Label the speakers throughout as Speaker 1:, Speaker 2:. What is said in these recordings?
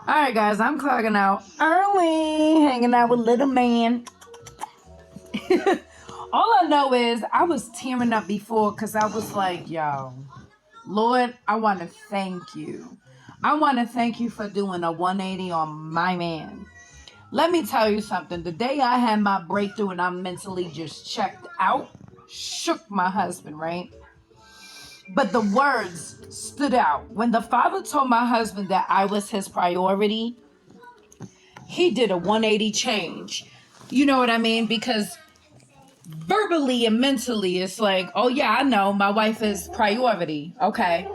Speaker 1: All right, guys, I'm clocking out early, hanging out with little man. All I know is I was tearing up before because I was like, yo, Lord, I want to thank you. I want to thank you for doing a 180 on my man. Let me tell you something. The day I had my breakthrough and I mentally just checked out, shook my husband, right? But the words stood out. When the father told my husband that I was his priority, he did a 180 change. You know what I mean? Because verbally and mentally, it's like, oh, yeah, I know my wife is priority. Okay.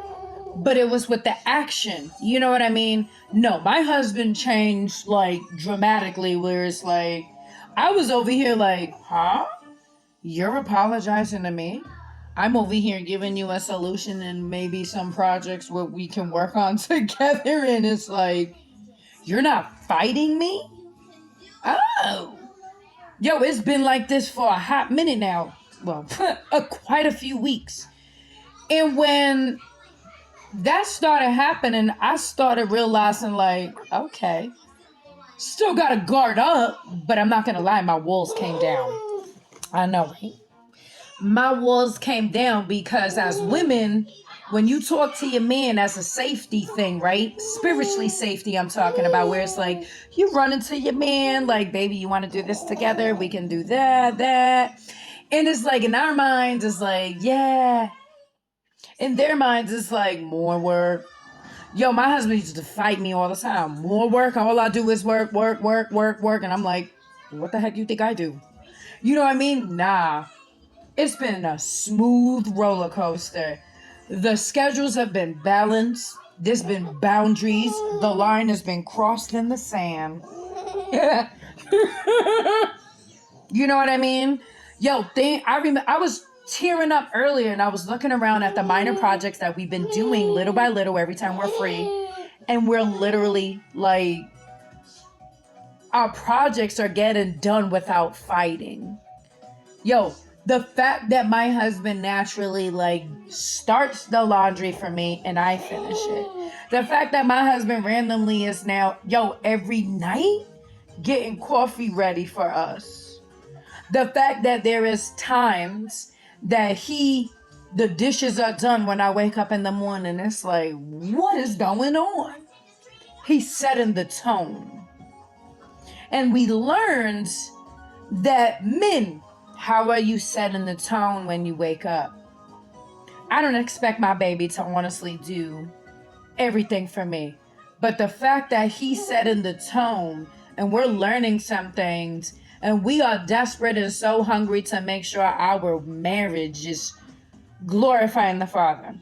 Speaker 1: But it was with the action. You know what I mean? No, my husband changed like dramatically, where it's like, I was over here like, huh? You're apologizing to me? I'm over here giving you a solution and maybe some projects where we can work on together. And it's like, you're not fighting me? Oh. Yo, it's been like this for a hot minute now. Well, quite a few weeks. And when that started happening, I started realizing, like, okay, still got to guard up, but I'm not going to lie, my walls came down. I know, right? My walls came down because as women, when you talk to your man as a safety thing, right? Spiritually safety, I'm talking about, where it's like you run into your man, like, baby, you want to do this together? We can do that. And it's like in our minds, it's like, yeah. In their minds, it's like more work. Yo, my husband used to fight me all the time. More work. All I do is work. And I'm like, what the heck you think I do? You know what I mean? Nah. It's been a smooth roller coaster. The schedules have been balanced. There's been boundaries. The line has been crossed in the sand. You know what I mean? Yo, I remember I was tearing up earlier and I was looking around at the minor projects that we've been doing little by little every time we're free. And we're literally like, our projects are getting done without fighting. Yo, the fact that my husband naturally like starts the laundry for me and I finish it. The fact that my husband randomly is now, yo, every night getting coffee ready for us. The fact that there is times that the dishes are done when I wake up in the morning. It's like, what is going on? He's setting the tone. And we learned that men, how are you setting the tone when you wake up? I don't expect my baby to honestly do everything for me. But the fact that he's setting the tone and we're learning some things and we are desperate and so hungry to make sure our marriage is glorifying the Father.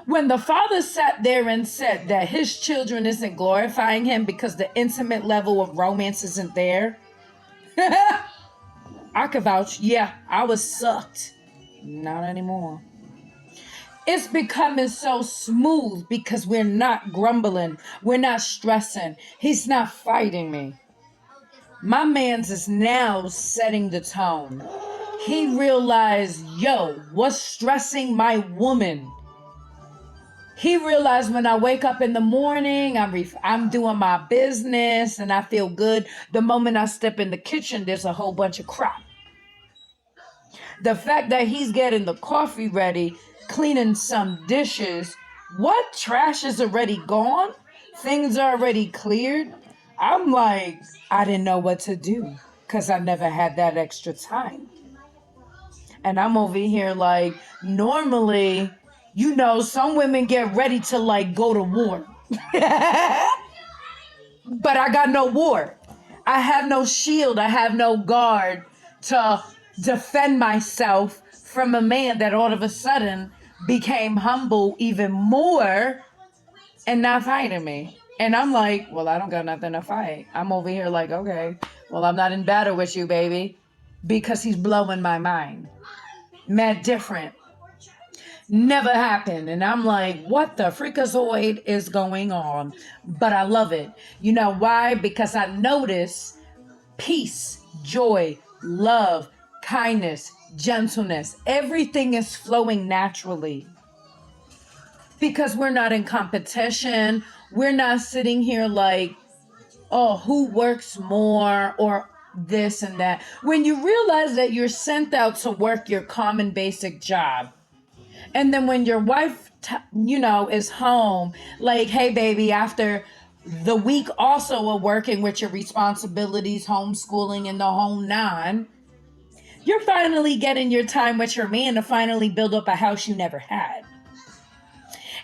Speaker 1: When the Father sat there and said that his children isn't glorifying him because the intimate level of romance isn't there, I could vouch, yeah, I was sucked. Not anymore. It's becoming so smooth because we're not grumbling. We're not stressing. He's not fighting me. My man's is now setting the tone. He realized, yo, what's stressing my woman? He realized when I wake up in the morning, I'm doing my business and I feel good. The moment I step in the kitchen, there's a whole bunch of crap. The fact that he's getting the coffee ready, cleaning some dishes, what trash is already gone? Things are already cleared. I'm like, I didn't know what to do because I never had that extra time. And I'm over here like, normally, you know, some women get ready to like go to war. But I got no war. I have no shield. I have no guard to defend myself from a man that all of a sudden became humble even more and not fighting me. And I'm like, well, I don't got nothing to fight. I'm over here like, okay, well, I'm not in battle with you, baby, because he's blowing my mind. Mad different. Never happened. And I'm like, what the freakazoid is going on? But I love it. You know why? Because I notice peace, joy, love, kindness, gentleness. Everything is flowing naturally. Because we're not in competition. We're not sitting here like, oh, who works more or this and that. When you realize that you're sent out to work your common basic job, and then when your wife, is home, like, hey, baby, after the week also of working with your responsibilities, homeschooling, and the whole nine, you're finally getting your time with your man to finally build up a house you never had.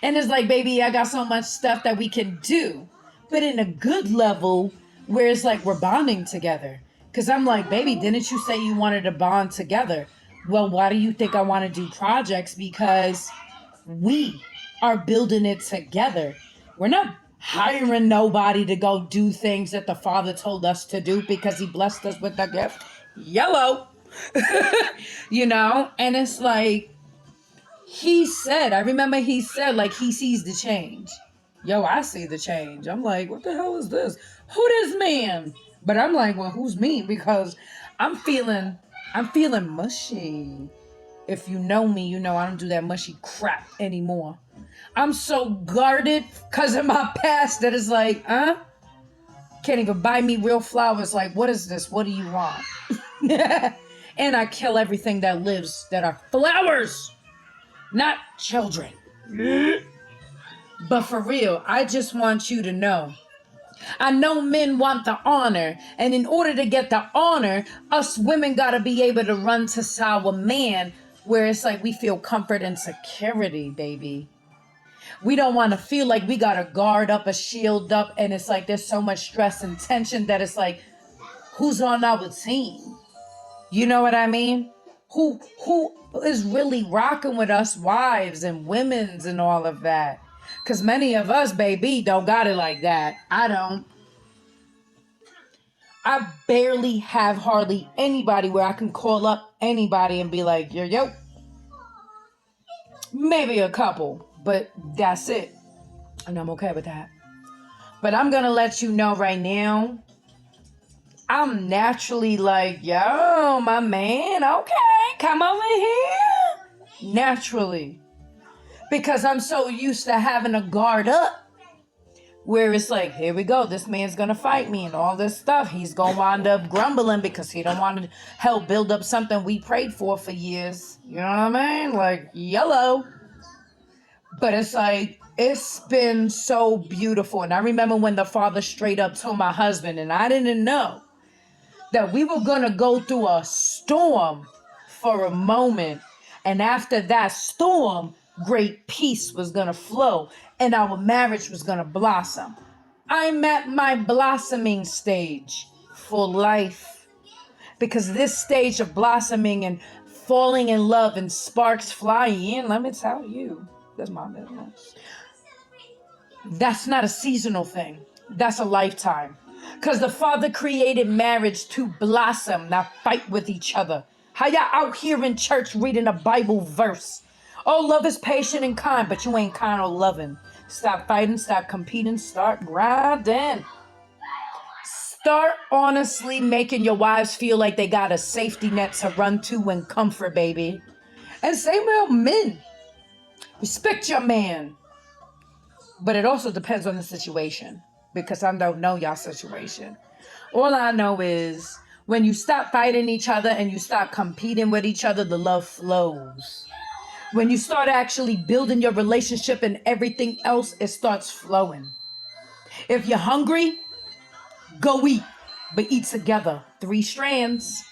Speaker 1: And it's like, baby, I got so much stuff that we can do, but in a good level where it's like we're bonding together. Because I'm like, baby, didn't you say you wanted to bond together? Well, why do you think I want to do projects? Because we are building it together. We're not hiring nobody to go do things that the Father told us to do because he blessed us with the gift. Yellow. And it's like, I remember he said, like, he sees the change. Yo, I see the change. I'm like, what the hell is this? Who this man? But I'm like, well, who's me? Because I'm feeling mushy. If you know me, you know I don't do that mushy crap anymore. I'm so guarded because of my past that it's like, can't even buy me real flowers. Like, what is this? What do you want? And I kill everything that lives that are flowers, not children. But for real, I just want you to know. I know men want the honor, and in order to get the honor, us women gotta be able to run to our man where it's like we feel comfort and security, baby. We don't want to feel like we gotta guard up, a shield up, and it's like there's so much stress and tension that it's like, who's on our team? You know what I mean? Who is really rocking with us wives and women's and all of that? Because many of us, baby, don't got it like that. I don't. I barely have hardly anybody where I can call up anybody and be like, yo. Maybe a couple, but that's it. And I'm okay with that. But I'm going to let you know right now, I'm naturally like, yo, my man, okay, come over here. Naturally. Because I'm so used to having a guard up. Where it's like, here we go, this man's gonna fight me and all this stuff. He's gonna wind up grumbling because he don't want to help build up something we prayed for years. You know what I mean? Like, yellow. But it's like, it's been so beautiful. And I remember when the Father straight up told my husband, and I didn't know, that we were gonna go through a storm for a moment. And after that storm, great peace was gonna flow and our marriage was gonna blossom. I'm at my blossoming stage for life, because this stage of blossoming and falling in love and sparks flying in, let me tell you, that's my business. That's not a seasonal thing. That's a lifetime. Because the Father created marriage to blossom, not fight with each other. How y'all out here in church reading a Bible verse? Oh, love is patient and kind, but you ain't kind or loving. Stop fighting, stop competing, start grinding. Start honestly making your wives feel like they got a safety net to run to and comfort, baby. And same with men. Respect your man. But it also depends on the situation, because I don't know y'all situation. All I know is when you stop fighting each other and you stop competing with each other, the love flows. When you start actually building your relationship and everything else, it starts flowing. If you're hungry, go eat, but eat together. 3 strands.